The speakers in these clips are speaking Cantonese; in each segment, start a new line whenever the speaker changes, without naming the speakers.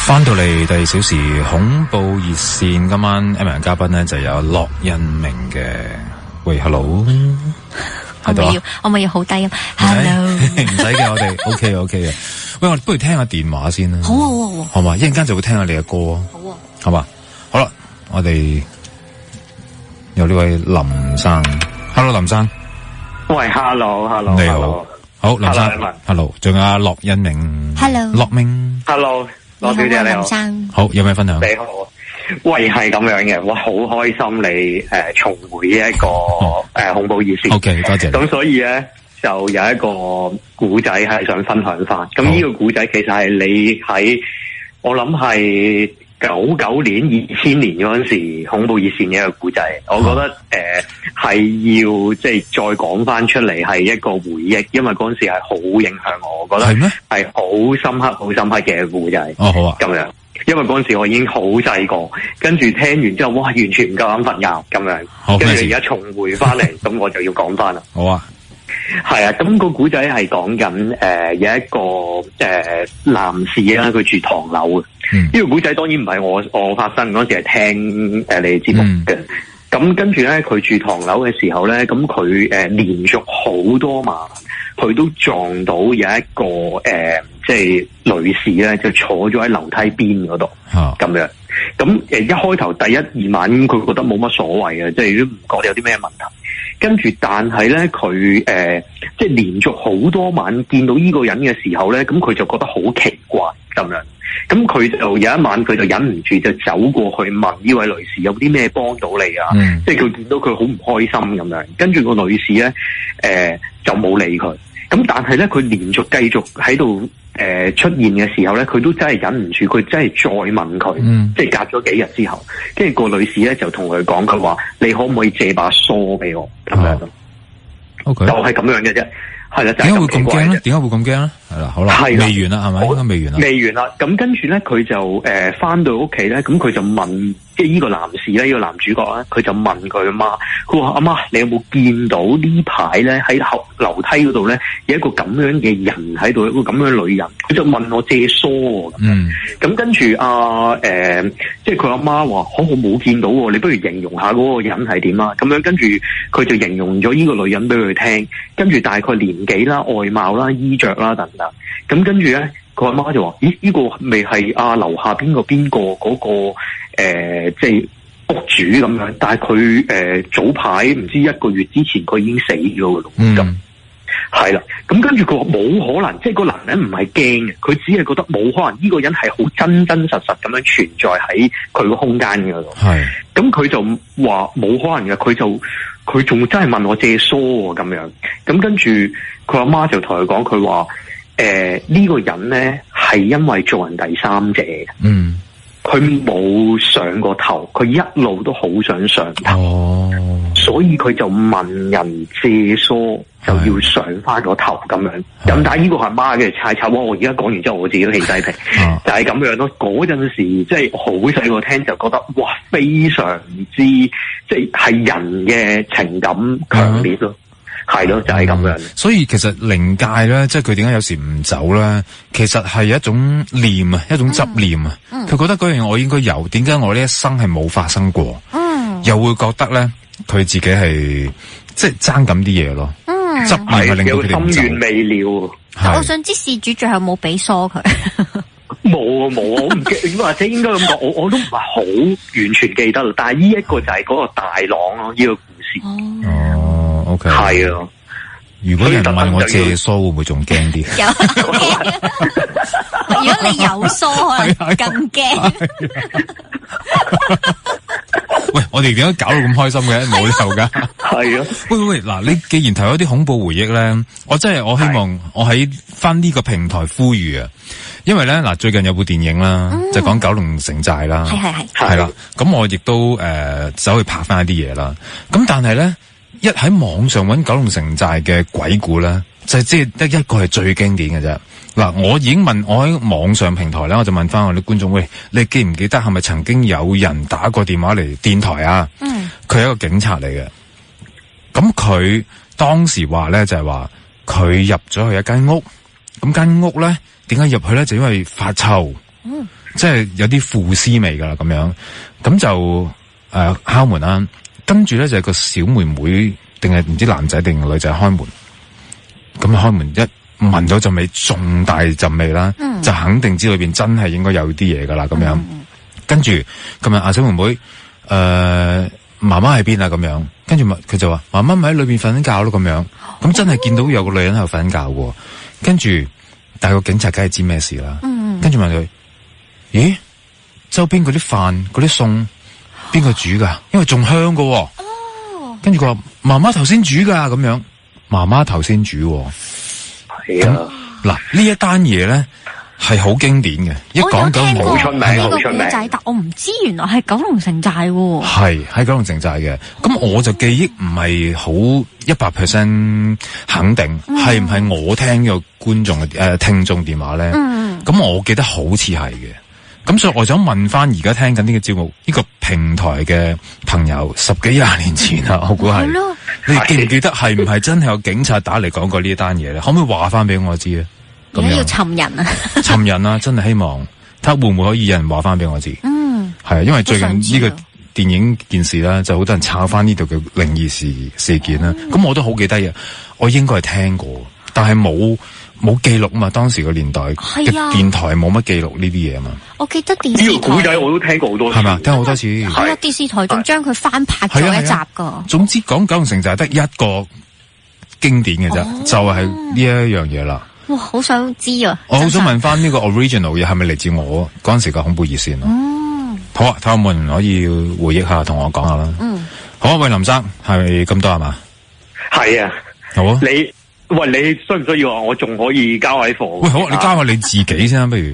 翻到嚟第二小時恐怖熱線，今晚 M 嘉賓咧就有駱恩明嘅。喂 ，hello， 喺度啊？
我咪要好低音 ，hello，
唔使嘅，我哋 OK 嘅。喂，我哋不如聽下電話先啦。
好啊，
好嘛，一陣間就會聽下你嘅歌啊。
好啊，
好嘛，好啦，我哋有呢位林生 ，hello 林生。
喂 ，hello，
你好，好林生 ，hello， 仲有阿駱恩明
，hello，
駱明
，hello， 駱小姐你好，
林生，
好，有咩分享？
你好，喂，係咁樣嘅，我好開心你重回一個恐怖熱線
，OK， 多謝。
咁所以咧就有一個古仔係想分享翻，咁呢個古仔其實係你喺我諗係99年、2000年嗰陣時恐怖熱線嘅一個古仔，我覺得係要即係再講翻出嚟係一個回憶，因為嗰陣時係好影響我覺得係咩？係好深刻嘅古仔。
哦，好啊，
咁樣，因為嗰陣時我已經好細個，跟住聽完之後，哇，完全唔夠膽瞓覺咁樣，跟住而家重回翻嚟，咁我就要講翻啦。
好啊。
係啊，咁個古仔係講緊有一個男士啦，佢住唐樓嘅。呢個古仔當然唔係我發生，嗰時係聽你哋節目嘅。咁跟住咧，佢住唐樓嘅時候咧，咁佢連續好多晚，佢都撞到有一個即係女士咧，就坐咗喺樓梯邊嗰度咁樣。咁一開頭第一二晚，佢覺得冇乜所謂嘅，即係都唔覺得有啲咩問題。跟住，但係咧，佢即係連續好多晚見到呢個人嘅時候咧，咁佢就覺得好奇怪咁樣。咁佢就有一晚，佢就忍唔住就走過去問呢位女士有啲咩幫到你啊？即係佢見到佢好唔開心咁樣。跟住個女士咧，就冇理佢。咁但係咧，佢連續繼續喺度出現嘅時候咧，佢都真係忍唔住，佢真係再問佢，即係隔咗幾日之後，跟住個女士咧就同佢講，佢話你可唔可以借把梳俾我咁樣咯？OK， 就係咁樣嘅啫。係啦，點解會咁驚咧？
點解會咁驚咧？係啦，好啦，未完啦，係咪？應該未完啦。
未完啦。咁跟住咧，佢就翻到屋企咧，咁佢就問，即係呢個男士咧，呢個男主角咧，佢就問佢阿媽，佢話阿媽，你有冇見到呢排咧喺樓梯嗰度咧有一個咁樣嘅人喺度，一個咁樣嘅女人，佢就問我借梳咁樣。咁跟住即係佢阿媽話，我冇見到喎，你不如形容下嗰個人係點啊？咁樣跟住佢就形容咗呢個女人俾佢聽，跟住大概年紀啦、外貌啦、衣着啦等等。咁跟住咧，佢阿媽就話：咦，呢個未係樓下邊個嗰個即係屋主咁樣？但係佢早排唔知1個月之前，佢已經死咗嘅咯。咁係啦。咁跟住佢話冇可能，即係個男人唔係驚嘅，佢只係覺得冇可能，呢個人係好真真實實咁樣存在喺佢個空間嘅度。係。咁佢就話冇可能嘅，佢仲真係問我借梳喎咁樣。咁跟住佢阿媽就同佢講，佢話呢個人咧係因為做人第三者嘅。佢冇上過頭，佢一路都好想上頭，所以佢就問人借梳，就要上翻個頭咁樣。咁但係呢個係阿媽嘅猜測，我而家講完之後，我自己都起雞皮，就係咁樣咯。嗰陣時即係好細個聽就覺得哇，非常之即係人嘅情感強烈咯。係咯，就係咁樣。
所以其實靈界咧，即係佢點解有時唔走咧？其實係一種念啊，一種執念啊。佢覺得嗰樣嘢我應該有，點解我呢一生係冇發生過？又會覺得咧，佢自己係即係爭緊啲嘢咯。執念係令到佢哋唔走。
心願未了。
我想知事主最後冇俾梳佢。
冇，我唔記，或者應該咁講，我都唔係好完全記得啦。但係呢一個就係嗰個大郎咯，呢個故事。
OK，
係啊。
如果有人問我借梳，會唔會仲驚啲？
有如果你有梳，可能更驚。
喂，我哋點解搞到咁開心嘅？冇理由噶。
係啊。
喂，嗱，你既然提咗啲恐怖回憶咧，我希望我喺翻呢個平台呼籲啊，因為咧嗱，最近有部電影啦，就講九龍城寨啦，係啦，咁我亦都走去拍翻一啲嘢啦，咁但係咧。一喺網上揾九龍城寨嘅鬼故咧，就係即係得一個係最經典嘅啫。嗱，我已經問我喺網上平台咧，我就問翻我啲觀眾，喂，你記唔記得係咪曾經有人打過電話嚟電台啊？佢係一個警察嚟嘅。咁佢當時話咧就係話佢入咗去一間屋，咁間屋咧點解入去咧就因為發臭，即係有啲腐屍味噶啦咁樣，咁就敲門啦，跟住咧就係個小妹妹定係唔知男仔定女仔開門，咁開門一聞到陣味，仲大陣味啦，就肯定知裏邊真係應該有啲嘢噶啦咁樣，跟住今日阿小妹妹媽媽喺邊啊咁樣，跟住佢就話媽媽咪喺裏邊瞓緊覺咯咁樣，咁真係見到有個女人喺度瞓緊覺喎，跟住但係個警察梗係知咩事啦，跟住問佢。咦，周邊嗰啲飯嗰啲餸邊個煮噶？因為仲香噶。哦，跟住佢話媽媽頭先煮噶咁樣，媽媽頭先煮。係啊，嗱呢一單嘢咧係好經典嘅，一講九龍
好出名，呢個古仔，但我唔知原來係九龍城寨。
係喺九龍城寨嘅，咁我就記憶唔係好100% 肯定係唔係我聽呢個觀眾聽眾電話咧。咁我記得好似係嘅。咁所以我想問翻而家聽緊呢個節目呢個平台嘅朋友10幾20年前啊，我估係，你哋記唔記得係唔係真係有警察打嚟講過呢一單嘢咧？可唔可以話翻俾我知啊？
而家要尋人啊！
尋人啊！真係希望睇下會唔會可以有人話翻俾我知。係啊，因為最近呢個電影件事啦，就好多人抄翻呢度嘅靈異事件啦。咁我都好記得嘅，我應該係聽過，但係冇記錄啊嘛，當時個年代嘅電台冇乜記錄呢啲嘢啊嘛。
我記得電視台
呢個古仔我都聽過好多次，
係嘛？聽好多次。
係啊，電視台仲將佢翻拍咗一集噶。
總之講九龍城就係得一個經典嘅啫，就係呢一樣嘢啦。
哇，好想知啊！
我好想問翻呢個 original 嘢係咪嚟自我嗰陣時嘅恐怖熱線咯？好啊，睇下有冇人可以回憶下，同我講下啦。好啊，喂，林生係咪咁多係嘛？
係啊，
好啊。
你需唔需要啊？我仲可以交位貨。
喂，好，你交下你自己先啦，不如。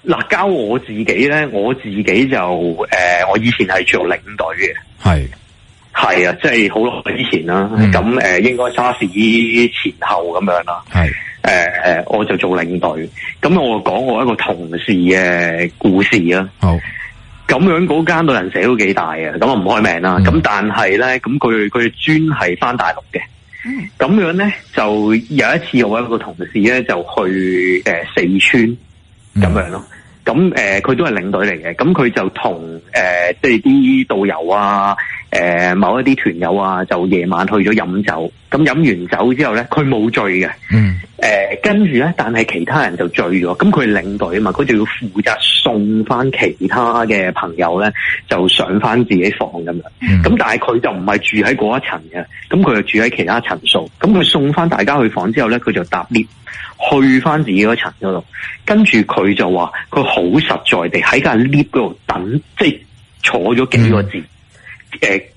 嗱，交我自己咧，我自己就我以前係做領隊嘅。係啊，即係好耐之前啦。咁應該沙士前後咁樣啦。我就做領隊。咁我講我一個同事嘅故事啦。好。咁樣嗰間旅行社都幾大嘅，咁我唔開名啦。咁但係咧，咁佢專係返大陸嘅。咁樣咧，就有一次我一個同事咧就去四川咁樣咯。咁佢都係領隊嚟嘅。咁佢就同即係啲導遊啊，某一啲團友啊，就夜晚去咗飲酒。咁飲完酒之後咧，佢冇醉嘅。跟住咧，但係其他人就醉咗。咁佢係領隊啊嘛，佢就要負責送翻其他嘅朋友咧，就上翻自己房咁樣。咁但係佢就唔係住喺嗰一層嘅，咁佢就住喺其他層數。咁佢送翻大家去房之後咧，佢就搭 lift 去翻自己嗰層嗰度。跟住佢就話佢好實在地喺間 lift 嗰度等，即係坐咗幾個字，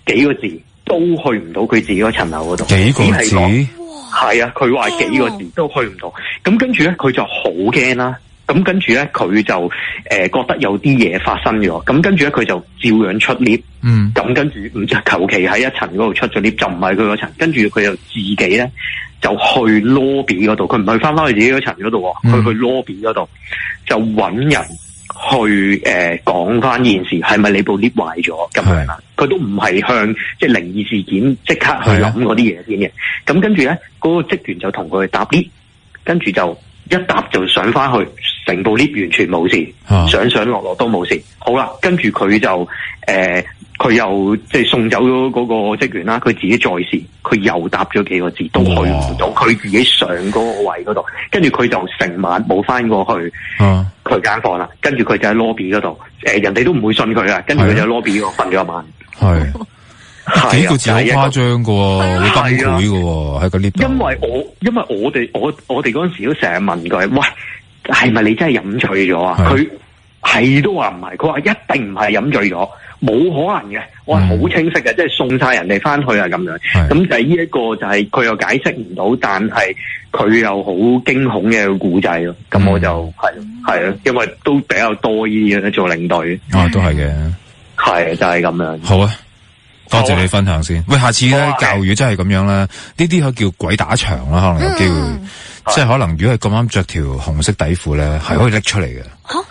幾個字都去唔到佢自己嗰層樓嗰度。幾個字？係啊，佢話幾個字都去唔到。咁跟住咧，佢就好驚啦。咁跟住咧，佢就覺得有啲嘢發生咗。咁跟住咧，佢就照樣出 lift。咁跟住唔知求其喺一層嗰度出咗 lift，就唔係佢嗰層。跟住佢就自己咧就去 lobby 嗰度，佢唔係翻去自己嗰層嗰度，佢去 lobby 嗰度就揾人去講翻件事，係咪你部 lift 壞咗咁樣啦？佢都唔係向即係靈異事件即刻去諗嗰啲嘢先嘅。咁跟住咧，嗰個職員就同佢搭 lift，跟住就一搭就上翻去，成部 lift 完全冇事，上落都冇事。好啦，跟住佢就佢又即係送走咗嗰個職員啦，佢自己再試，佢又搭咗幾個字都去唔到，佢自己上嗰個位嗰度，跟住佢就成晚冇翻過去佢間房啦，跟住佢就喺 lobby 嗰度，人哋都唔會信佢啊，跟住佢就喺 lobby 嗰度瞓咗一晚。
幾個字好誇張噶，好崩潰噶喺個 lift 度。
因為我哋嗰陣時都成日問佢，喂，係咪你真係飲醉咗啊？佢係都話唔係，佢話一定唔係飲醉咗。冇可能嘅，我係好清晰嘅，即係送晒人哋翻去啊咁樣。咁就係呢一個就係佢又解釋唔到，但係佢又好驚恐嘅故仔咯。咁我就係啊，因為都比較多呢啲嘢做領隊。都係嘅，係就係咁樣。好啊，多謝你分享先。喂，下次咧教育真係咁樣啦，呢啲可叫鬼打牆啦，可能有機會。即係可能如果係咁啱着條紅色底褲咧，係可以拎出嚟嘅。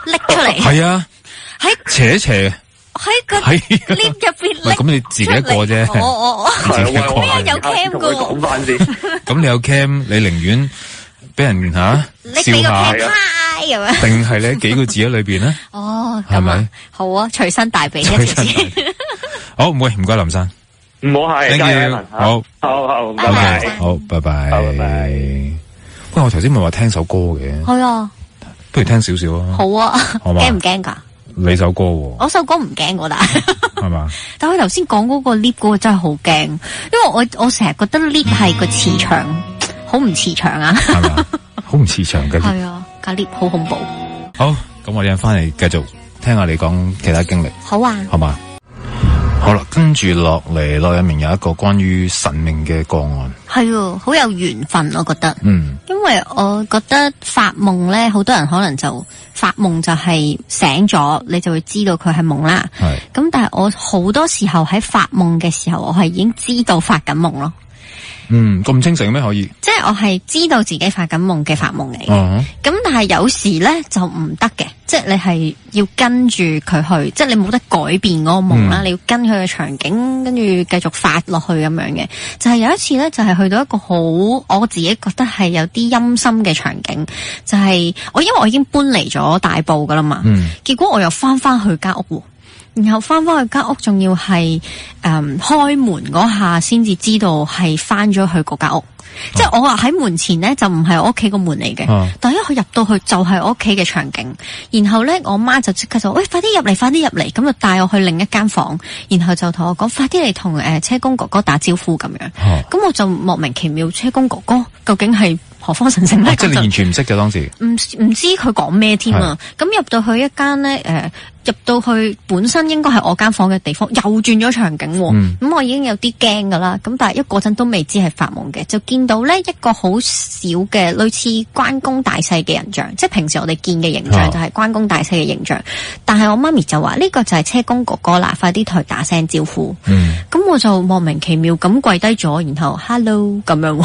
拎出嚟？係啊，喺斜。喺個 lift 入邊，喂，咁你自己一個啫，我自己一個，有 cam 噶，咁你有 cam，你寧願俾人笑下，
咁樣。
定係你喺幾個字喺裏邊咧？
哦，
係咪？
好啊，隨身帶備一條字。
好，唔該林生。
唔好係，加油，
好，
拜拜，
好，拜拜，拜拜。喂，我頭先咪話聽首歌嘅。
係啊。
不如聽少少啊。
好啊。驚唔驚噶？
你首歌喎。
我首歌唔驚噶，
係嘛？
但佢頭先講嗰個 lift 嗰個真係好驚，因為我成日覺得 lift 係個磁場好唔磁場啊。
係嘛？好唔磁場嘅。係
啊，架 lift 好恐怖。
好，咁我哋翻嚟繼續聽下你講其他經歷。
好啊。
好嘛？好啦，跟住落嚟，羅一鳴有一個關於神明嘅個案。
係好有緣分，我覺得。因為我覺得發夢咧，好多人可能就發夢就係醒咗，你就會知道佢係夢啦。係。咁但係我好多時候喺發夢嘅時候，我係已經知道發緊夢咯。
咁清醒咩？可以？
即係我係知道自己發緊夢嘅發夢嚟。咁但係有時咧就唔得嘅，即係你係要跟住佢去，即係你冇得改變嗰個夢啦，你要跟佢嘅場景，跟住繼續發落去咁樣嘅。就係有一次咧，就係去到一個好我自己覺得係有啲陰森嘅場景，就係因為我已經搬嚟咗大埔噶啦嘛，結果我又翻去間屋。然後翻去間屋，仲要係開門嗰下先至知道係翻咗去嗰間屋。即係我話喺門前咧，就唔係我屋企個門嚟嘅。但係一入到去就係我屋企嘅場景。然後咧，我媽就即刻就喂，快啲入嚟，快啲入嚟，咁就帶我去另一間房，然後就同我講，快啲嚟同車公哥哥打招呼咁樣。咁我就莫名其妙，車公哥哥究竟係何方神聖咧？
即係你完全唔識嘅當時。唔
知佢講咩添啊！咁入到去一間咧入到去本身應該係我間房嘅地方，又轉咗場景喎。咁我已經有啲驚噶啦。咁但係嗰陣都未知係發夢嘅，就見到咧一個好小嘅類似關公大細嘅人像，即係平時我哋見嘅形象就係關公大細嘅形象。但係我媽咪就話呢個就係車公哥哥啦，快啲同佢打聲招呼。咁我就莫名其妙咁跪低咗，然後 hello 咁樣，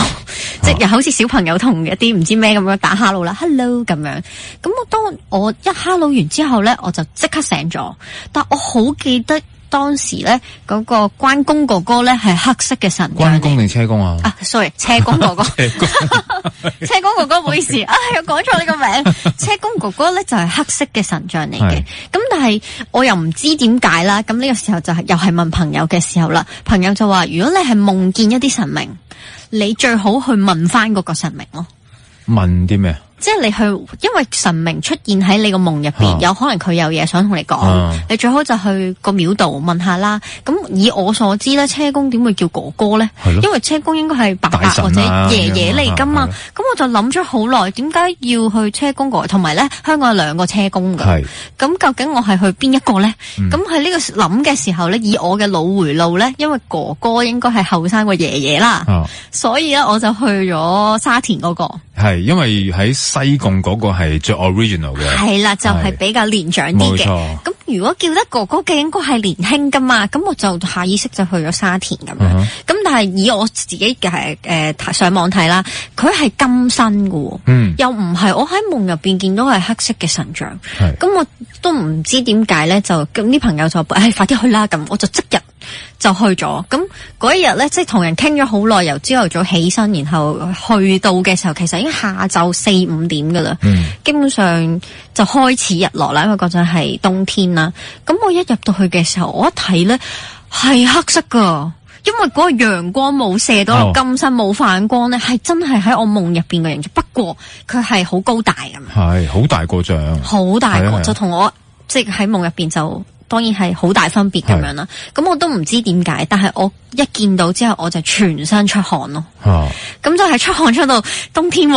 即係又好似小朋友同一啲唔知咩咁樣打 hello 啦 hello 咁樣。咁當我一 hello 完之後咧，我就即刻醒咗，但我好記得當時咧嗰個關公哥哥咧係黑色嘅神像。關公定車公啊？sorry， 車公哥哥。車公哥哥，唔好意思，又講錯你個名。車公哥哥咧就係黑色嘅神像嚟嘅。咁但係我又唔知點解啦。咁呢個時候就係又係問朋友嘅時候啦。朋友就話：如果你係夢見一啲神明，你最好去問翻嗰個神明咯。
問啲咩？
即係你去，因為神明出現喺你個夢入邊，有可能佢有嘢想同你講，你最好就去個廟度問下啦。咁以我所知咧，車公點會叫哥哥咧？因為車公應該係爸爸或者爺爺嚟噶嘛。咁我就諗咗好耐，點解要去車公哥？同埋咧，香港有兩個車公噶。咁究竟我係去邊一個咧？咁喺呢個諗嘅時候咧，以我嘅腦回路咧，因為哥哥應該係後生過爺爺啦，所以咧我就去咗沙田嗰個。
係因為喺西貢嗰個係最 original 嘅，係啦，
就係比較年長啲嘅。咁如果叫得哥哥嘅，應該係年輕噶嘛。咁我就下意識就去咗沙田咁樣。咁但係以我自己嘅上網睇啦，佢係金身嘅，又唔係我喺夢入邊見到係黑色嘅神像。咁我都唔知點解咧，就咁啲朋友就快啲去啦。咁我就即日就去咗。咁嗰一日咧，即係同人傾咗好耐，由朝頭早起身，然後去到嘅時候，其實已經下晝4-5點噶啦。基本上就開始日落啦，因為嗰陣係冬天啦。咁我一入到去嘅時候，我一睇咧係黑色噶，因為嗰個陽光冇射到金身，冇反光咧，係真係喺我夢入邊嘅形象。不過佢係好高大咁，
係好大個像，
好大個，就同我即係喺夢入邊就當然係好大分別咁樣啦。咁我都唔知點解，但係我一見到之後，我就全身出汗咯。咁就係出汗出到冬天。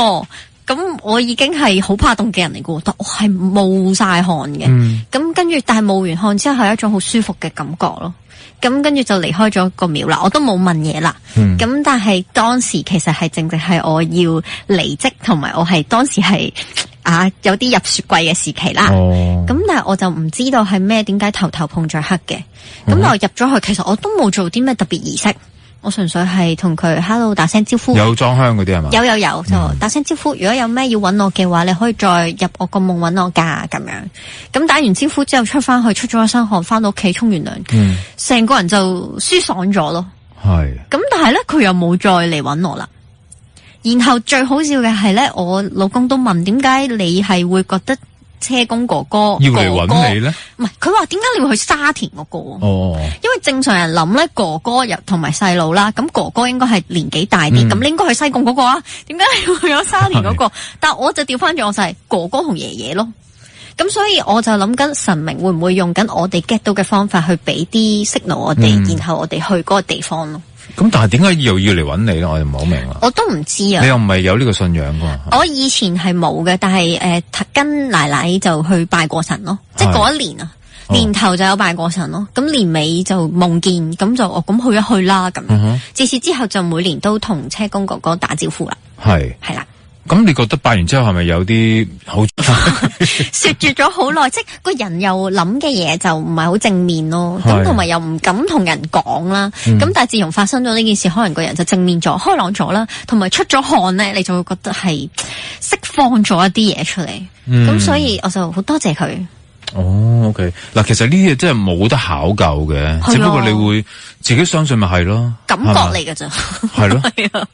咁我已經係好怕凍嘅人嚟嘅，但我係冒晒汗嘅。咁跟住，但係冒完汗之後係一種好舒服嘅感覺咯。咁跟住就離開咗個廟啦，我都冇問嘢啦。咁但係當時其實係正係我要離職，同埋我係當時係有啲入雪櫃嘅時期啦。咁但係我就唔知道係咩，點解頭碰着黑嘅。咁我入咗去，其實我都冇做啲咩特別儀式。我純粹係同佢 hello 打聲招呼，
有裝香嗰啲係嘛？
有就打聲招呼。如果有咩要揾我嘅話，你可以再入我個夢揾我㗎咁樣。咁打完招呼之後出翻去，出咗一身汗，翻到屋企沖完涼，成個人就舒爽咗咯。係。咁但係咧，佢又冇再嚟揾我啦。然後最好笑嘅係咧，我老公都問點解你係會覺得車公哥哥
要嚟揾你咧？
唔係，佢話點解你會去沙田嗰個？
哦，
因為正常人諗咧，哥哥又同埋細路啦，咁哥哥應該係年紀大啲，咁你應該去西貢嗰個啊？點解你會有沙田嗰個？但我就調翻轉，我就係哥哥同爺爺咯。咁所以我就諗緊神明會唔會用緊我哋 get 到嘅方法去俾啲 signal 我哋，然後我哋去嗰個地方咯。咁
但係點解又要嚟揾你咧？我就唔係好明啊。
我都唔知啊。
你又唔係有呢個信仰噶？
我以前係冇嘅，但係跟奶奶就去拜過神咯。即係嗰一年啊，年頭就有拜過神咯。咁年尾就夢見，咁就咁去一去啦咁。自此之後就每年都同車公哥哥打招呼啦。係啦。
咁你覺得拜完之後係咪有啲好
說住咗好耐，即係個人又諗嘅嘢就唔係好正面咯，咁同埋又唔敢同人講啦。咁但係自從發生咗呢件事，可能個人就正面咗、開朗咗啦，同埋出咗汗咧，你就會覺得係釋放咗一啲嘢出嚟。咁所以我就好多謝佢。
哦 ，OK， 嗱，其實呢啲嘢真係冇得考究嘅，只不過你會自己相信咪係咯，
感覺嚟㗎咋，
係咯，係啊。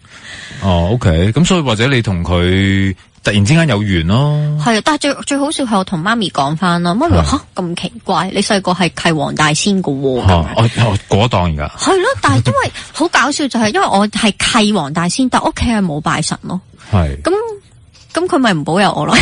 哦 ，OK， 咁所以或者你同佢突然之間有緣咯。係啊，
但係最好笑係我同媽咪講翻啦，媽咪話咁奇怪，你細個係契黃大仙噶喎。
我嗰檔而家。係
咯，但係因為好搞笑就係因為我係契黃大仙，但屋企係冇拜神咯。係。咁佢咪唔保佑我咯？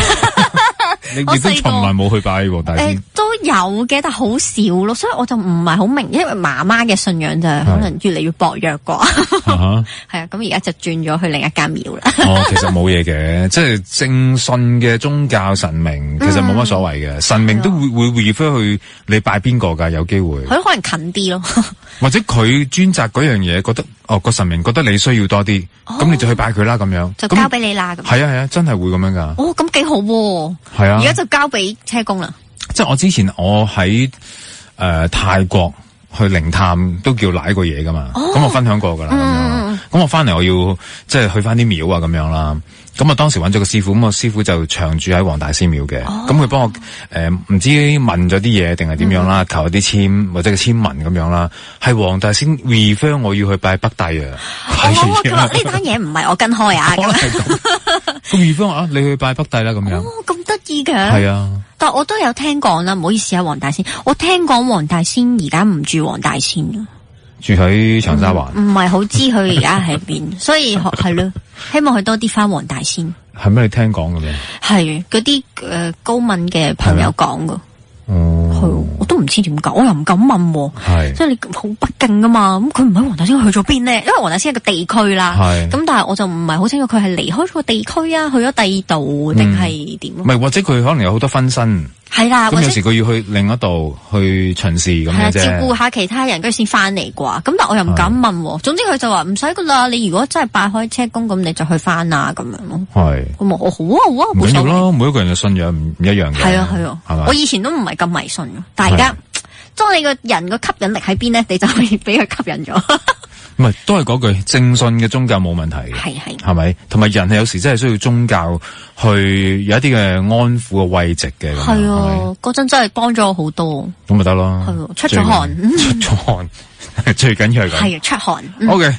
你亦都從來冇去拜黃大仙。
都有嘅，但係好少咯，所以我就唔係好明，因為媽媽嘅信仰就係可能越嚟越薄弱啩。係啊，咁而家就轉咗去另一間廟啦。
其實冇嘢嘅，即係正信嘅宗教神明，其實冇乜所謂嘅。神明都會 refer 去你拜邊個㗎，有機會。
佢可能近啲咯。或者
佢專責嗰樣嘢，覺得個神明覺得你需要多啲，咁你就去拜佢啦，咁樣
就交俾你啦。咁
係啊，真係會咁樣㗎。
咁幾好喎。
係啊。
而家就交俾車公啦。
即係我之前我喺泰國去靈探都叫舐過嘢㗎嘛，咁我分享過㗎啦。咁我翻嚟我要即係去翻啲廟啊咁樣啦。咁我當時揾咗個師傅，咁個師傅就長住喺黃大仙廟嘅。咁佢幫我唔知問咗啲嘢定係點樣啦，求一啲簽或者個簽文咁樣啦。係黃大仙 refer 我要去拜北帝啊。
佢話呢單嘢唔係我跟開啊。
可能係咁。咁 refer 啊，你去拜北帝啦咁樣。
咁得意嘅。
係啊。
但我都有聽講啦，唔好意思啊，黃大仙。我聽講黃大仙而家唔住黃大仙啊。
住喺長沙灣，
唔係好知佢而家喺邊，所以係咯，希望佢多啲翻黃大仙。
係咩？你聽講嘅咩？
係嗰啲高敏嘅朋友講噶。係，我都唔知點解，我又唔敢問。係，即係你好北京噶嘛？咁佢唔喺黃大仙，去咗邊咧？因為黃大仙係個地區啦。係，咁但係我就唔係好清楚佢係離開咗個地區啊，去咗第二度定係點？唔係，
或者佢可能有好多分身。
係啦，
咁有時佢要去另一度去巡視咁樣啫，
照顧下其他人，跟住先翻嚟啩。咁但我又唔敢問。總之佢就話唔使噶啦，你如果真係拜開車公，咁你就去翻啊咁樣咯。係，咁我好啊好啊，
唔緊要咯。每一個人嘅信仰唔一樣嘅。
係啊係啊，係嘛？我以前都唔係咁迷信嘅，但係而家當你個人個吸引力喺邊咧，你就可以俾佢吸引咗。
唔係，都係嗰句正信嘅宗教冇問題嘅，係咪？同埋人係有時真係需要宗教去有一啲嘅安撫嘅慰藉嘅。係啊，
嗰陣真係幫咗我好多。
咁咪得咯，
係出咗汗，
出咗汗，最緊要係咁。
係啊，出汗。
OK，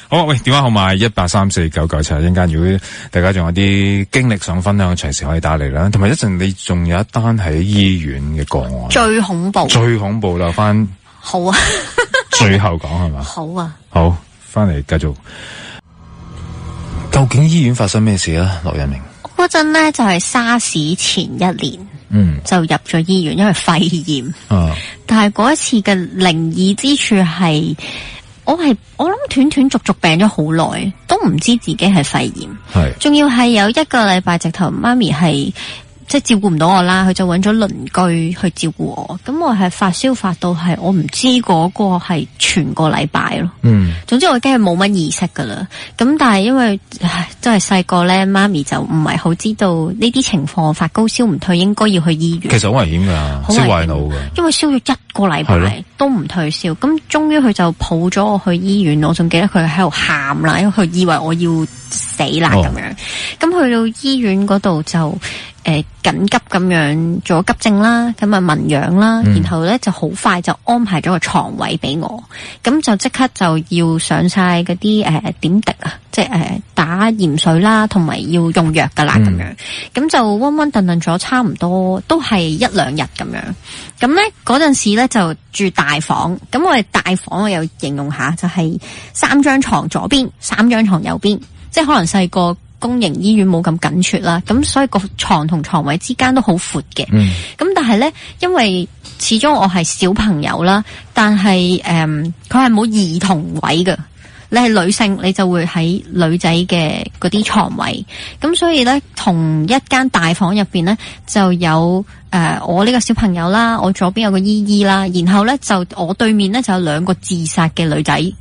好，喂，電話號碼1834997，陣間如果大家仲有啲經歷想分享，隨時可以打嚟啦。同埋一陣你仲有一單喺醫院嘅個案，
最恐怖，
留翻。
好啊。
最後講係嘛？
好啊，
好，翻嚟繼續。究竟醫院發生咩事啊？羅一鳴
嗰陣呢就係沙士前一年，就入咗醫院，因為肺炎。但係嗰一次嘅靈異之處係，我諗斷斷續續病咗好耐，都唔知自己係肺炎。係，仲要係有1個禮拜直頭媽咪係。即係照顧唔到我啦，佢就揾咗鄰居去照顧我。咁我係發燒發到係我唔知嗰個係全個禮拜咯。總之我已經係冇乜意識噶啦。咁但係因為真係細個咧，媽咪就唔係好知道呢啲情況，發高燒唔退應該要去醫院。
其實好危險噶，燒壞腦噶。因為燒咗1個禮拜都唔退燒，咁終於佢就抱咗我去醫院。我仲記得佢喺度喊啦，因為佢以為我要死啦咁樣。咁去到醫院嗰度就
緊急咁樣做咗急症啦，咁啊問養啦，然後咧就好快就安排咗個床位俾我，咁就即刻就要上晒嗰啲點滴啊，即係打鹽水啦，同埋要用藥噶啦咁樣，咁就溫溫頓頓咗差唔多都係1-2日咁樣，咁咧嗰陣時咧就住大房，咁我哋大房我又形容下就係3張床左邊，3張床右邊，即係可能細個公營醫院冇咁緊絀啦，咁所以個床同床位之間都好闊嘅。咁但係咧，因為始終我係小朋友啦，但係佢係冇兒童位嘅。你係女性，你就會喺女仔嘅嗰啲床位。咁所以咧，同一間大房入邊咧就有我呢個小朋友啦，我左邊有個姨姨啦，然後咧就我對面咧就有2個自殺嘅女仔。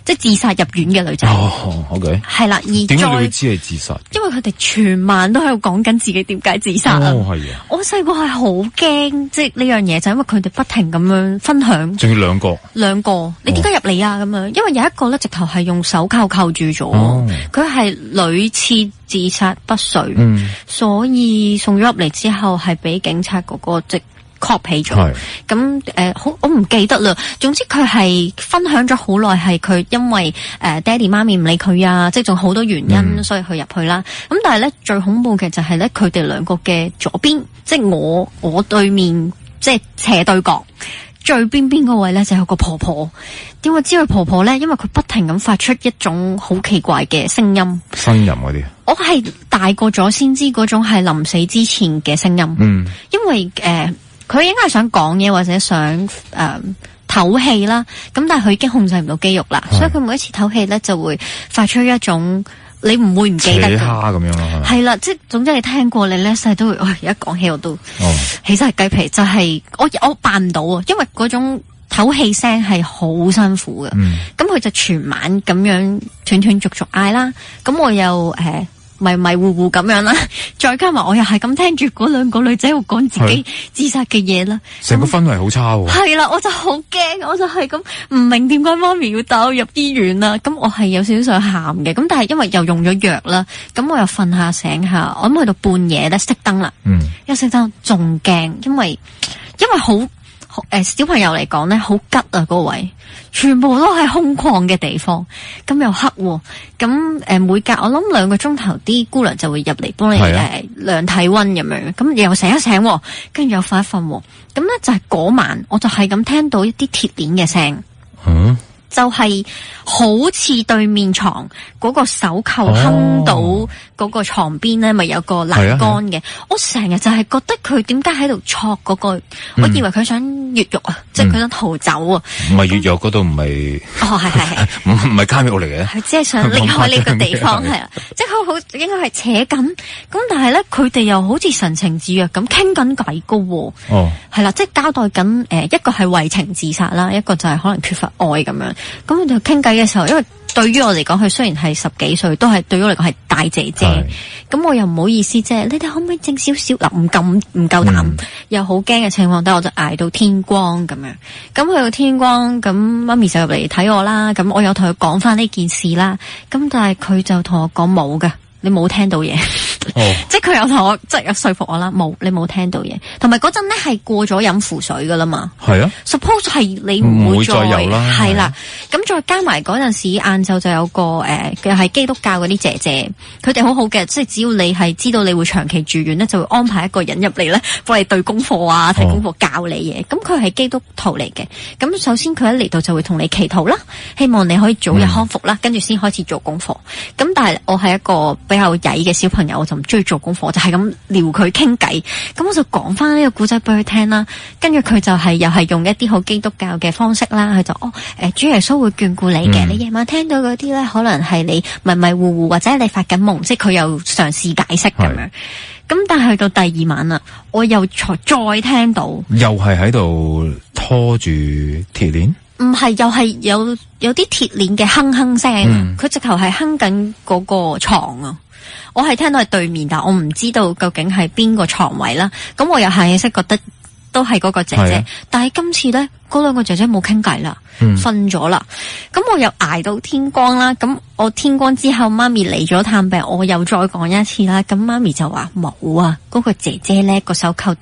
即係自殺入院嘅女仔。
哦 OK
係啦，而
點解你會知係自殺？
因為佢哋全晚都喺度講緊自己點解自殺啊！
係啊！
我細個係好驚，即係呢樣嘢就因為佢哋不停咁樣分享。仲要兩個，你點解入嚟啊？咁樣，因為有一個咧直頭係用手扣住咗，佢係屢次自殺不遂，所以送咗入嚟之後係俾警察嗰個確起咗，咁好，我唔記得啦。總之佢係分享咗好耐，係佢因為爹哋媽咪唔理佢啊，即係仲好多原因，所以佢入去啦。咁但係咧最恐怖嘅就係咧，佢哋兩個嘅左邊，即係我對面，即係斜對角最邊嗰位咧，就有個婆婆。點解知佢婆婆咧？因為佢不停咁發出一種好奇怪嘅聲音，
呻吟嗰啲。
我係大個咗先知嗰種係臨死之前嘅聲音。因為佢應該係想講嘢或者想唞氣啦，咁但係佢已經控制唔到肌肉啦，所以佢每一次唞氣咧就會發出一種你唔會唔記得嘅
咁樣咯，
係啦，即係總之你聽過你呢世都會，而家講起我都起晒雞皮，就係我扮唔到啊，因為嗰種唞氣聲係好辛苦嘅，咁佢就全晚咁樣斷斷續續嗌啦，咁我又迷迷糊糊咁樣啦，再加埋我又係咁聽住嗰2個女仔會講自己自殺嘅嘢啦，
成個氛圍好差喎。
係啦，我就好驚，我就係咁唔明點解媽咪要帶我入醫院啦。咁我係有少少想喊嘅，咁但係因為又用咗藥啦，咁我又瞓下醒下，我諗去到半夜咧熄燈啦，一熄燈仲驚，因為好小朋友嚟講咧好吉啊嗰位。全部都係空曠嘅地方，咁又黑喎，咁每隔我諗2個鐘頭啲姑娘就會入嚟幫你量體溫咁樣，咁又醒一醒，跟住又瞓一瞓，咁咧就係嗰晚我就係咁聽到一啲鐵鏈嘅聲，就係好似對面床嗰個手扣鏗到嗰個床邊咧，咪有個欄杆嘅。我成日就係覺得佢點解喺度戳嗰個，我以為佢想越獄啊，即係佢想逃走啊。唔係越獄嗰度，唔係係唔係監獄嚟嘅，佢只係想離開呢個地方，係啊，即係佢好應該係扯緊，咁但係咧佢哋又好似神情自若咁傾緊偈噶，係啦，即係交代緊一個係為情自殺啦，一個就係可能缺乏愛咁樣。咁佢哋傾偈嘅時候，因為對於我嚟講，佢雖然係10幾歲，都係對於我嚟講係大姐姐。咁我又唔好意思啫，你哋可唔可以靜少少？嗱，唔夠膽，又好驚嘅情況底下，我就捱到天光咁樣。咁去到天光，咁媽咪就入嚟睇我啦。咁我有同佢講翻呢件事啦。咁但係佢就同我講冇㗎。你冇聽到嘢，即係佢有同我即係有說服我啦，你冇聽到嘢，同埋嗰陣咧係過咗飲符水噶啦嘛，係啊 ，suppose 係你唔會再有啦，係啦，咁再加埋嗰陣時晏晝就有個佢係基督教嗰啲姐姐，佢哋好好嘅，即係只要你係知道你會長期住院咧，就會安排一個人入嚟咧幫你對功課啊，睇功課教你嘢，咁佢係基督徒嚟嘅，咁首先佢一嚟到就會同你祈禱啦，希望你可以早日康復啦，跟住先開始做功課，咁但係我係一個比較曳嘅小朋友，我就唔中意做功課，就係咁撩佢傾偈。咁我就講翻呢個故仔俾佢聽啦。跟住佢就係又係用一啲好基督教嘅方式啦。佢就主耶穌會眷顧你嘅。你夜晚聽到嗰啲咧，可能係你迷迷糊糊或者你發緊夢，即係佢又嘗試解釋咁樣。咁但係去到第2晚啦，我又再聽到，又係喺度拖住鐵鏈。唔係，又係有啲鐵鏈嘅哼哼聲。佢直頭係哼緊嗰個床啊！我係聽到係對面，但我唔知道究竟係邊個床位啦。咁我又下意識覺得都係嗰個姐姐，但係今次咧嗰兩個姐姐冇傾偈啦，瞓咗啦。咁我又捱到天光啦，咁我天光之後媽咪嚟咗探病，我又再講一次啦。咁媽咪就話冇啊，嗰個姐姐咧個手扣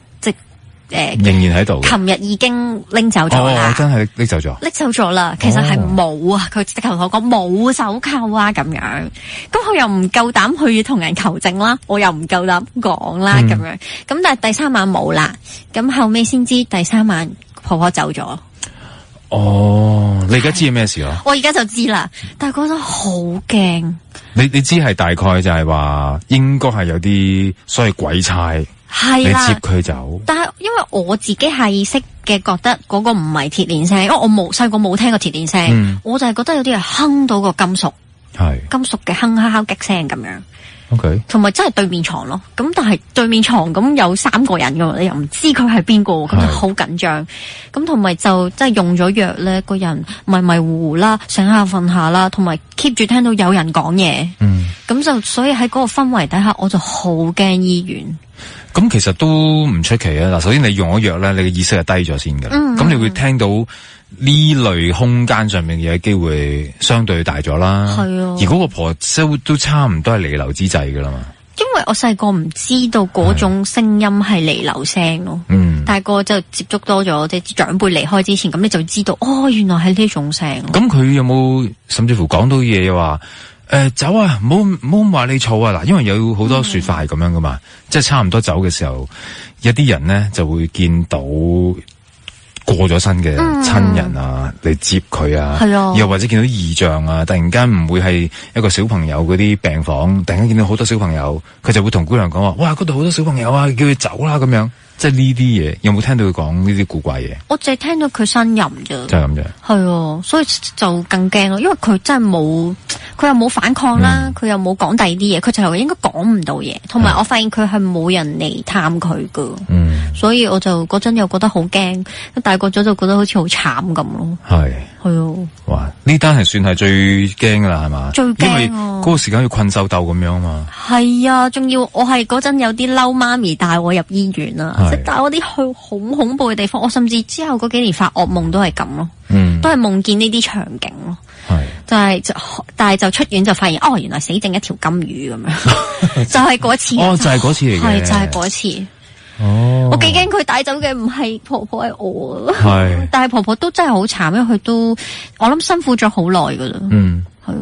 仍然喺度。
琴日已經拎走咗啦。
真係拎走咗。拎
走咗啦，其實係冇啊，佢直頭同我講冇手扣啊咁樣。咁佢又唔夠膽去同人求證啦，我又唔夠膽講啦咁樣。咁但係第三晚冇啦，咁後尾先知第三晚婆婆走咗。
哦，你而家知係咩事咯？
我而家就知啦，但係覺得好驚。
你知係大概就係話應該係有啲所謂鬼差。係啦，你接佢走，
但係因為我自己下意識嘅覺得嗰個唔係鐵鏈聲，因為我細個冇聽過鐵鏈聲，我就係覺得有啲人哼到個金屬，係金屬嘅哼敲擊聲咁樣。
OK，
同埋真係對面床咯，咁但係對面床咁有3個人噶，你又唔知佢係邊個，咁就好緊張。咁同埋就真係用咗藥咧，個人迷迷糊糊啦，醒下瞓下啦，同埋 keep 住聽到有人講嘢。咁就所以喺嗰個氛圍底下，我就好驚醫院。
咁其實都唔出奇啊！嗱，首先你用咗藥咧，你嘅意識係低咗先嘅，咁你會聽到呢類空間上面嘅嘢機會相對大咗啦。係啊，而嗰個婆都差唔多係彌留之際噶啦嘛。因為我細個唔知道嗰種聲音係彌留聲咯，大個就接觸多咗，即係長輩離開之前，咁你就知道哦，原來係呢種聲。咁佢有冇甚至乎講到嘢話？走啊，唔好話你嘈啊！嗱，因為有好多說法係咁樣噶嘛，即係差唔多走嘅時候，有啲人咧就會見到過咗身嘅親人啊，嚟接佢啊，又或者見到異象啊，突然間唔會係一個小朋友嗰啲病房，突然間見到好多小朋友，佢就會同姑娘講話：哇，嗰度好多小朋友啊，叫佢走啦咁樣。即係呢啲嘢，有冇聽到佢講呢啲古怪嘢？我淨係聽到佢呻吟啫，就係咁啫。係啊，所以就更驚咯，因為佢真係冇，佢又冇反抗啦，佢又冇講第二啲嘢，佢就應該講唔到嘢。同埋我發現佢係冇人嚟探佢噶，所以我就嗰陣又覺得好驚，大個咗就覺得好似好慘咁咯。係啊，哇！呢單係算係最驚噶啦，係嘛？最驚，因為嗰個時間要困獸鬥咁樣嘛。係啊，仲要我係嗰陣有啲嬲媽咪帶我入醫院啊。帶我啲去好恐怖嘅地方，我甚至之後嗰幾年發噩夢都係咁咯，都係夢見呢啲場景咯，但係就出院就發現哦，原來死剩一條金魚咁樣，就係嗰次，就係嗰次嚟嘅，係就係嗰次。哦，我幾驚佢帶走嘅唔係婆婆係我，係，但係婆婆都真係好慘，因為佢都我諗辛苦咗好耐噶啦，係。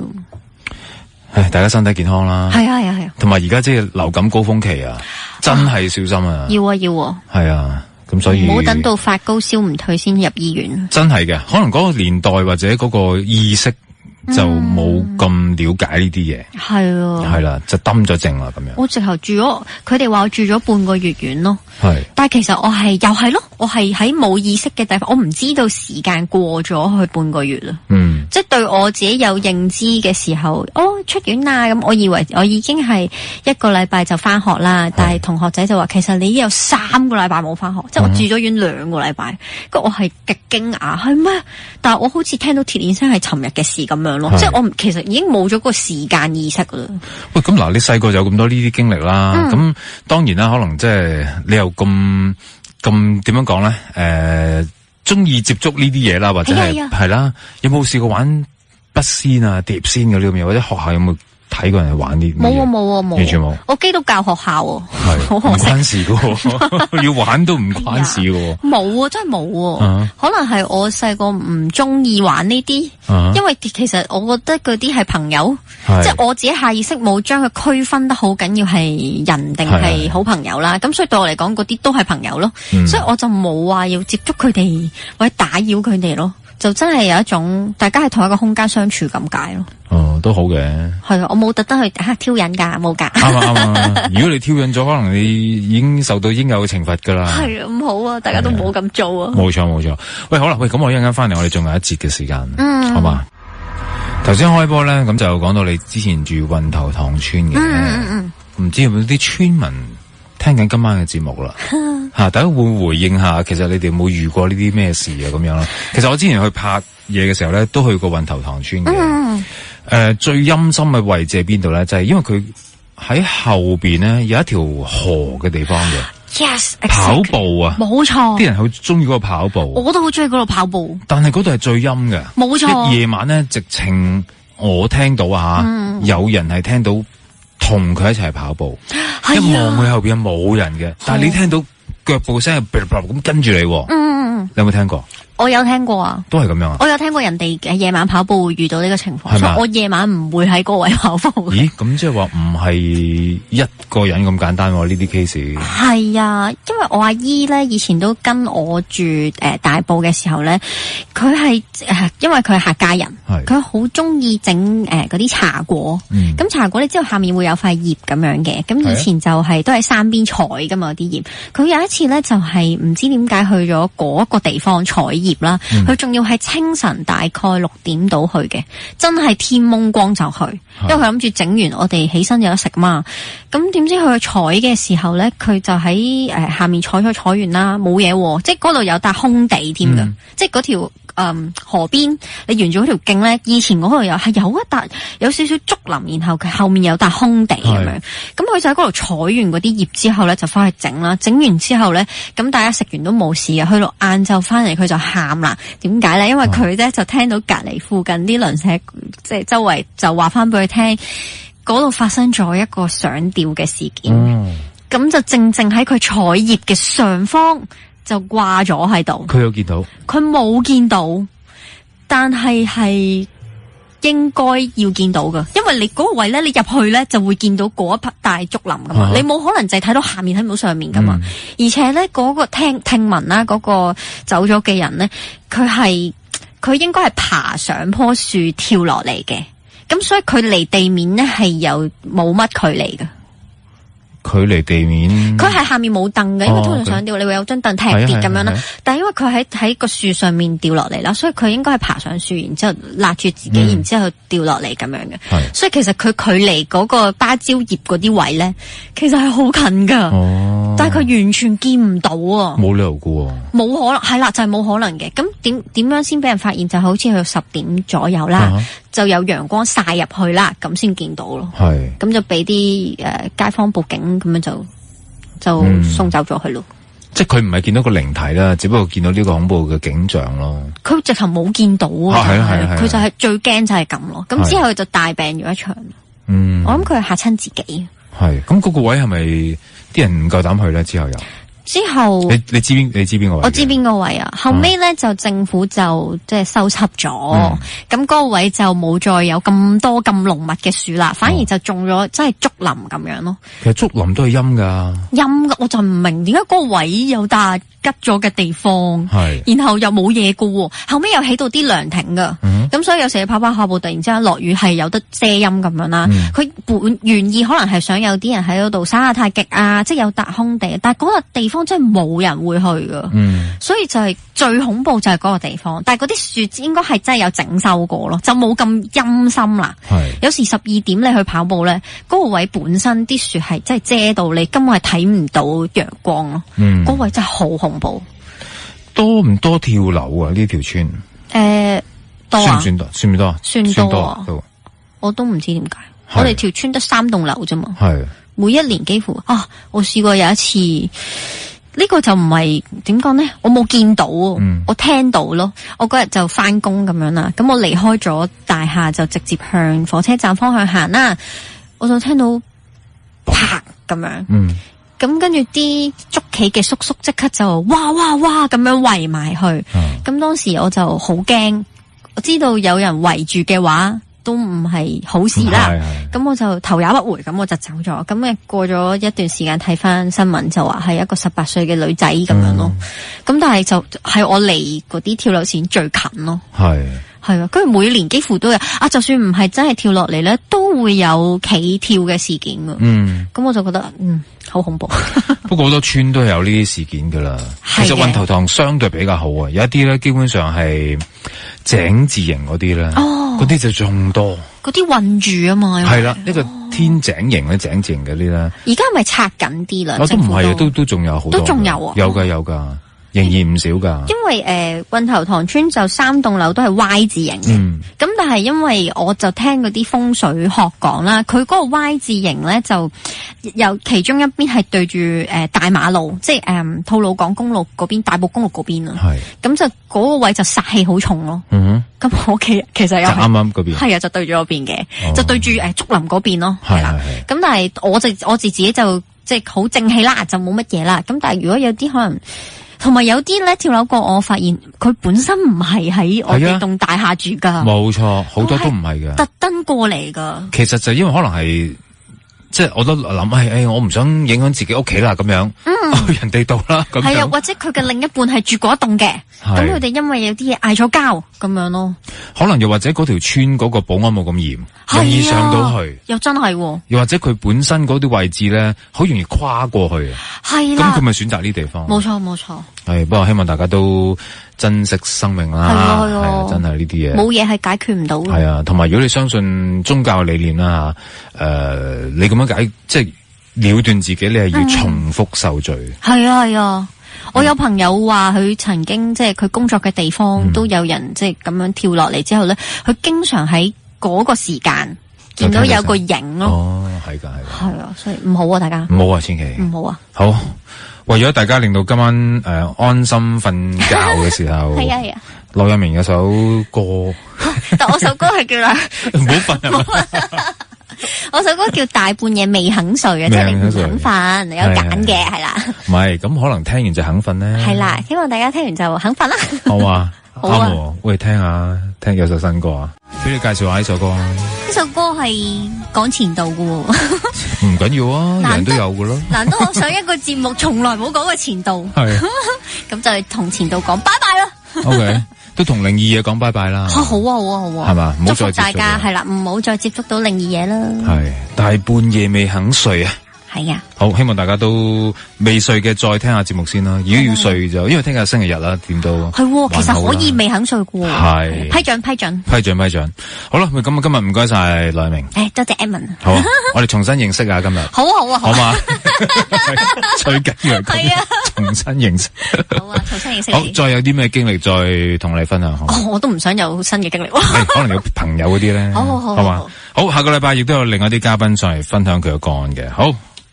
唉，大家身體健康啦。係啊係啊係啊。同埋而家即係流感高峰期啊，真係小心啊。要啊要啊。係啊，咁所以唔好等到發高燒唔退先入醫院。真係嘅，可能嗰個年代或者嗰個意識就冇咁了解呢啲嘢。係啊。係啦，就抌咗症啦咁樣。我直頭住咗，佢哋話我住咗半個月院咯。係。但係其實我係又係咯，我係喺冇意識嘅地方，我唔知道時間過咗去半個月啦。即係對我自己有認知嘅時候，哦出院啦，咁我以為我已經係1個禮拜就翻學啦，但係同學仔就話其實你已經有3個禮拜冇翻學，即係我住咗院2個禮拜，咁我係極驚訝，係咩？但係我好似聽到鐵鏈聲係尋日嘅事咁樣咯，即係我其實已經冇咗個時間意識啦。喂，咁嗱，你細個就有咁多呢啲經歷啦，咁當然啦，可能即係你又咁點樣講咧？中意接觸呢啲嘢啦，或者係啦，有冇試過玩筆仙啊、碟仙嗰啲咁嘢？或者學校有冇睇過人玩啲？冇冇，完全冇。我基督教學校係唔關事噶，要玩都唔關事噶。冇啊，真係冇。可能係我細個唔中意玩呢啲，因為其實我覺得嗰啲係朋友，即係我自己下意識冇將佢區分得好緊要係人定係好朋友啦。咁所以對我嚟講，嗰啲都係朋友咯。所以我就冇話要接觸佢哋或者打擾佢哋咯。就真係有一種大家係同一個空間相處咁解咯。哦，都好嘅。係啊，我冇特登去挑釁噶，冇噶。啱。如果你挑釁咗，可能你已經受到應有嘅懲罰噶啦。係啊，唔好啊，大家都唔好咁做啊。冇錯。喂，好啦，喂，咁我一陣間翻嚟，我哋仲有一節嘅時間，好嘛？頭先開波咧，咁就講到你之前住運頭塘村嘅，唔知有冇啲村民聽緊今晚嘅節目啦？大家會回應下，其實你哋有冇遇過呢啲咩事啊？咁樣啦，其實我之前去拍嘢嘅時候咧，都去過運頭塘村嘅。最陰森嘅位置喺邊度咧？就係因為佢喺後邊咧有一條河嘅地方嘅。
Yes，
跑步啊，
冇錯，
啲人好中意嗰個跑步，
我都好中意嗰度跑步。但
係嗰度係最陰嘅，
冇錯。
夜晚咧，直情我聽到有人係聽到同佢一齊跑步，一望佢後邊冇人嘅，但係你聽到腳步聲係咁跟住你，你有冇聽過？
我有聽過啊，
都係咁樣啊。
我有聽過人哋嘅夜晚跑步會遇到呢個情況，所以我夜晚唔會喺嗰位跑步。
咦，咁即係話唔係一個人咁簡單喎？呢啲 case
係啊，因為我阿姨咧以前都跟我住大埔嘅時候咧，佢係因為佢係客家人，佢好中意整嗰啲茶果。咁茶果你知道下面會有塊葉咁樣嘅，咁以前就係都喺山邊採噶嘛啲葉。佢有一次咧就係唔知點解去咗嗰個地方採葉啦，佢仲要係清晨大概6點到去嘅，真係天蒙光就去，因為佢諗住整完我哋起身有得食嘛。咁點知佢去採嘅時候咧，佢就喺下面採完啦，冇嘢，即係嗰度有笪空地添噶，即係嗰條河邊，你沿住嗰條徑咧，以前嗰度有一笪有少少竹林，然後佢後面有笪空地咁樣。咁佢就喺嗰度採完嗰啲葉之後咧，就翻去整啦。整完之後咧，咁大家食完都冇事啊。去到晏晝翻嚟，佢就喊啦。點解咧？因為佢咧就聽到隔籬附近啲鄰舍，即係周圍就話翻俾佢聽，嗰度發生咗一個上吊嘅事件。咁就正喺佢採葉嘅上方。就掛咗喺度，
佢有見到，
佢冇見到，但係應該要見到噶，因為你嗰個位咧，你入去咧就會見到嗰一匹大竹林噶嘛，你冇可能就係睇到下面睇唔到上面噶嘛，而且咧嗰個聽聞啦，嗰個走咗嘅人咧，佢應該係爬上棵樹跳落嚟嘅，咁所以佢離地面咧係有冇乜距離噶。
距離地面，
佢係下面冇凳嘅，因為通常上吊你會有張凳踢跌咁樣啦。但係因為佢喺個樹上面掉落嚟啦，所以佢應該係爬上樹，然之後勒住自己，然之後掉落嚟咁樣嘅。所以其實佢距離嗰個芭蕉葉嗰啲位咧，其實係好近噶。但係佢完全見唔到啊！
冇理由噶，
冇可能係啦，就係冇可能嘅。咁點樣先俾人發現？就好似去到10點左右啦，就有陽光曬入去啦，咁先見到咯。咁就俾啲街坊報警，咁樣就送走咗佢咯。
即係佢唔係見到個靈體啦，只不過見到呢個恐怖嘅景象咯。
佢直頭冇見到啊！佢就係最驚就係咁咯。咁之後佢就大病咗一場。我諗佢係嚇親自己。係
咁嗰個位係咪啲人唔夠膽去咧？之後你知邊個位？
我知邊個位啊！後尾咧就政府就即係收葺咗，咁嗰個位就冇再有咁多咁濃密嘅樹啦，反而就種咗真係竹林咁樣咯。
其實竹林都係陰噶，
我就唔明點解嗰個位有笪吉咗嘅地方，然後又冇嘢噶，後尾又起到啲涼亭噶，咁所以有時你跑下步，突然之間落雨係有得遮陰咁樣啦。佢原意可能係想有啲人喺嗰度耍下太極啊，即係有笪空地，但係嗰個地方真係冇人會去噶，所以就係最恐怖就係嗰個地方。但係嗰啲樹枝應該係真係有整修過咯，就冇咁陰森啦。有時12點你去跑步咧，嗰個位本身啲樹係真係遮到你，根本係睇唔到陽光咯。嗰位真係好恐怖。
多唔多跳樓啊？呢條村
多啊？
算唔算多？算唔多？
算多啊！我都唔知點解，我哋條村得3棟樓啫嘛。每一年幾乎我試過有一次，呢個就唔係點講呢？我冇見到，我聽到咯。我嗰日就翻工咁樣啦，咁我離開咗大廈就直接向火車站方向行啦，我就聽到啪咁樣，咁跟住啲捉棋嘅叔叔即刻就哇哇哇咁樣圍埋去，咁當時我就好驚，我知道有人圍住嘅話都唔係好事啦，咁我就頭也不回，咁我就走咗。咁過咗一段時間睇翻新聞就話係一個18歲嘅女仔咁樣咯，咁但係就係我離嗰啲跳樓線最近咯，係啊，跟住每年幾乎都有就算唔係真係跳落嚟咧，都會有企跳嘅事件噶，咁我就覺得好恐怖。
不過好多村都有呢啲事件噶啦，其實運頭塘相對比較好啊，有一啲咧基本上係井字形嗰啲咧，嗰啲就仲多，嗰啲
困住啊嘛，
係啦，呢個天井形咧、井字形嗰啲咧，
而家係咪拆緊啲啦？
都唔係啊，都仲有好多，
都仲有啊，
有噶。仍然唔少㗎。
因為運頭塘村就3棟樓都係 Y 字形嘅，咁但係因為我就聽嗰啲風水學講啦，佢嗰個 Y 字形咧就有其中一邊係對住大馬路，即係吐露港公路嗰邊、大埔公路嗰邊啊。係，咁就嗰個位就煞氣好重咯。咁我屋企其實有
啱啱嗰邊，
係啊，就對住嗰邊嘅，就對住竹林嗰邊咯。係啦，咁但係我自己就即係好正氣啦，就冇乜嘢啦。咁但係如果有啲可能。同埋有啲咧跳樓過，我發現佢本身唔係喺我哋棟大廈住噶，冇錯，
好多都唔係嘅，
特登過嚟噶。
其實就因為可能係，即係我都諗我唔想影響自己屋企啦，咁樣去人哋度啦，咁樣。係啊，或者佢嘅另一半係住嗰一棟嘅，咁佢哋因為有啲嘢嗌咗交咁樣咯。可能又或者嗰條村嗰個保安冇咁嚴，容易上到去。又真係，又或者佢本身嗰啲位置咧，好容易跨過去。係啦，咁佢咪選擇呢地方？冇錯冇錯。係，不過希望大家都珍惜生命啦。係啊，真係呢啲嘢。冇嘢係解決唔到。係啊，同埋如果你相信宗教理念啦，你咁樣即係了斷自己，你係要重複受罪。係啊係啊，我有朋友話佢曾經即係佢工作嘅地方都有人即係咁樣跳落嚟之後咧，佢經常喺嗰個時間見到有個影咯。哦，係噶係噶。係啊，所以唔好啊，大家唔好啊，千祈唔好啊。好。為咗大家令到今晚安心瞓覺嘅時候，係啊係啊，羅一鳴有首歌，但我首歌係叫啦，唔好瞓啊！我首歌叫大半夜未肯睡啊，即係你唔肯瞓，你有揀嘅係啦。唔係咁可能聽完就肯瞓咧。係啦，希望大家聽完就肯瞓啦。好啊，好啊，喂，聽有首新歌啊，俾你介紹下呢首歌。呢首歌係講前度嘅，唔緊要啊，人都有嘅咯。難得我上一個節目從來冇講過前度，係咁就係同前度講拜拜啦。OK， 都同靈異嘢講拜拜啦。好啊好啊好啊，係嘛，唔好再接觸大家係啦，唔好再接觸到靈異嘢啦。係大半夜未肯睡啊。係啊，好，希望大家都未睡嘅再聽下節目先啦。如果要睡就，因為聽日星期日啦，點都係，其實可以未肯睡嘅。係批准。好啦，咁今日唔該晒羅一鳴。多謝 Edmond。好啊，我哋重新認識下今日。好啊，好嘛，最緊要係重新認識。好啊，重新認識。好，再有啲咩經歷再同你分享。我都唔想有新嘅經歷。可能有朋友嗰啲咧。好嘛，好，下個禮拜亦都有另外啲嘉賓上嚟分享佢嘅個案嘅。好。